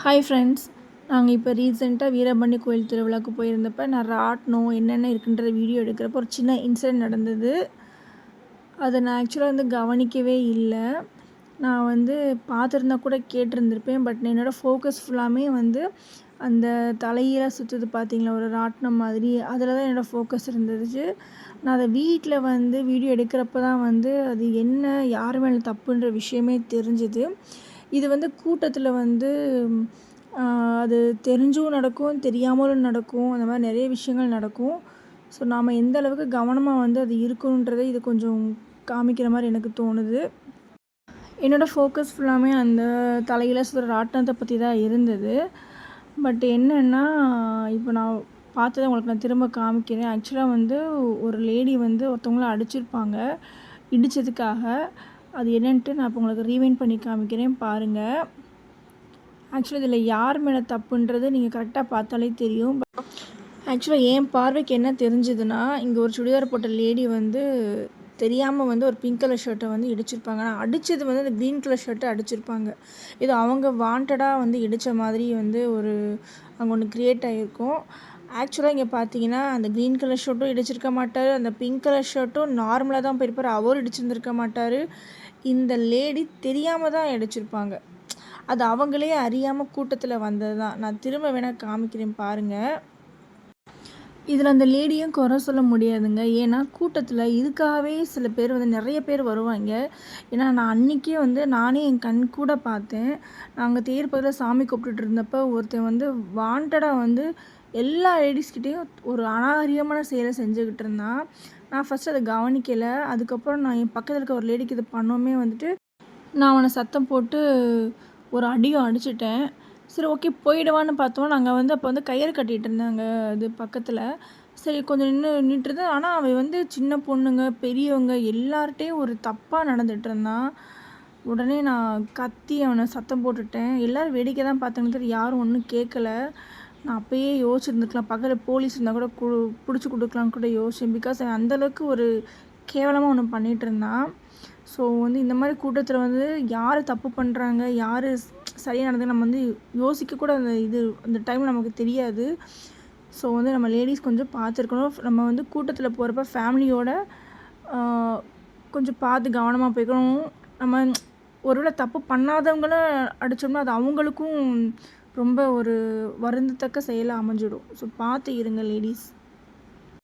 Hi friends, நாங்கள் இப்போ ரீசெண்டாக வீரபண்ணி கோயில் திருவிழாவுக்கு போயிருந்தப்போ நான் ராட்டினம் என்னென்ன இருக்குன்ற வீடியோ எடுக்கிறப்போ ஒரு சின்ன இன்சிடென்ட் நடந்தது. அதை நான் ஆக்சுவலாக கவனிக்கவே இல்லை. நான் பார்த்துருந்தா கூட கேட்டிருந்திருப்பேன். பட் என்னோடய ஃபோக்கஸ் ஃபுல்லாமே அந்த தலையீழாக சுற்றுது பார்த்தீங்களா, ஒரு ராட்டினம் மாதிரி, அதில் தான் என்னோடய ஃபோக்கஸ் இருந்துச்சு. நான் அதை வீட்டில் வீடியோ எடுக்கிறப்ப தான் அது என்ன யார் மேலே தப்புன்ற விஷயமே தெரிஞ்சுது. இது கூட்டத்தில் அது தெரிஞ்சும் நடக்கும், தெரியாமலும் நடக்கும். அந்த மாதிரி நிறைய விஷயங்கள் நடக்கும். ஸோ நாம் எந்த அளவுக்கு கவனமாக அது இருக்கணுன்றதை இது கொஞ்சம் காமிக்கிற மாதிரி எனக்கு தோணுது. என்னோடய ஃபோக்கஸ் ஃபுல்லாமே அந்த தலையில் சுற்றுற ராட்டினத்தை பற்றி தான் இருந்தது. பட் என்னென்னா, இப்போ நான் பார்த்ததை உங்களுக்கு நான் திரும்ப காமிக்கிறேன். ஆக்சுவலாக ஒரு லேடி ஒருத்தவங்கள அடிச்சிருப்பாங்க இடித்ததுக்காக. அது என்னன்ட்டு நான் இப்போ உங்களுக்கு ரீவைண்ட் பண்ணி காமிக்கிறேன், பாருங்கள். ஆக்சுவலாக இதில் யார் மேலே தப்புன்றது நீங்கள் கரெக்டாக பார்த்தாலே தெரியும். ஆக்சுவலாக என் பார்வைக்கு என்ன தெரிஞ்சுதுன்னா, இங்கே ஒரு சுடிதார் போட்ட லேடி தெரியாமல் ஒரு பிங்க் கலர் ஷர்ட்டை இடிச்சிருப்பாங்க. ஆனால் அடித்தது அந்த க்ரீன் கலர் ஷர்ட்டை அடிச்சிருப்பாங்க. இது அவங்க வாண்டடாக இடித்த மாதிரி ஒரு அங்கே ஒன்று க்ரியேட் ஆகிருக்கும். ஆக்சுவலாக இங்கே பார்த்தீங்கன்னா, அந்த க்ரீன் கலர் ஷர்ட்டும் இடிச்சிருக்க மாட்டார், அந்த பிங்க் கலர் ஷர்ட்டும் நார்மலாக தான் போயிருப்பார், அவரும் இடிச்சிருந்துருக்க மாட்டார். இந்த லேடி தெரியாமல் தான் இடிச்சிருப்பாங்க. அது அவங்களே அறியாமல் கூட்டத்தில் வந்தது தான். நான் திரும்ப வேணால் காமிக்கிறேன், பாருங்கள். இதில் அந்த லேடியும் குறை சொல்ல முடியாதுங்க. ஏன்னா கூட்டத்தில் இதுக்காகவே சில பேர் நிறைய பேர் வருவாங்க. ஏன்னா நான் அன்றைக்கே நானே என் கண் கூட பார்த்தேன். நாங்கள் தேர் பக்கத்தில் சாமி கூப்பிட்டுட்டு இருந்தப்போ ஒருத்தன் வாண்டடாக எல்லா லேடிஸ்கிட்டேயும் ஒரு அநாகரிகமான செயலை செஞ்சுக்கிட்டு இருந்தான். நான் ஃபஸ்ட்டு அதை கவனிக்கலை. அதுக்கப்புறம் நான் என் பக்கத்தில் இருக்க ஒரு லேடிக்கு இது பண்ணோமே நான் அவனை சத்தம் போட்டு ஒரு அடியும் அடிச்சிட்டேன். சரி, ஓகே, போயிடுவான்னு பார்த்தோம். நாங்கள் அப்போ கயிறு கட்டிகிட்டு இருந்தாங்க அது பக்கத்தில். சரி, கொஞ்சம் நின்றுட்டு. ஆனால் அவன் சின்ன பொண்ணுங்க பெரியவங்க எல்லார்ட்டையும் ஒரு தப்பாக நடந்துகிட்டு இருந்தான். உடனே நான் கத்தி அவனை சத்தம் போட்டுட்டேன். எல்லோரும் வேடிக்கை தான் பார்த்தாங்க, யாரும் ஒன்றும் கேட்கல. நான் அப்போயே யோசிச்சுருந்துருக்கலாம், பக்கத்தில் போலீஸ் இருந்தால் கூட பிடிச்சி கொடுக்கலான்னு கூட யோசிச்சேன். பிகாஸ் அவன் அந்தளவுக்கு ஒரு கேவலமாக ஒன்று பண்ணிகிட்டு இருந்தான். ஸோ இந்த மாதிரி கூட்டத்தில் யார் தப்பு பண்ணுறாங்க, யார் சரியாக நடந்தது நம்ம யோசிக்க கூட அந்த டைம் நமக்கு தெரியாது. ஸோ நம்ம லேடிஸ் கொஞ்சம் பார்த்துருக்கணும். நம்ம கூட்டத்தில் போகிறப்ப ஃபேமிலியோட கொஞ்சம் பார்த்து கவனமாக போய்க்கணும். நம்ம ஒருவேளை தப்பு பண்ணாதவங்கள அடித்தோம்னா அது அவங்களுக்கும் ரொம்ப ஒரு வருந்தத்தக்க செயலாக அமைஞ்சிடும். ஸோ பார்த்து இருங்க லேடிஸ்.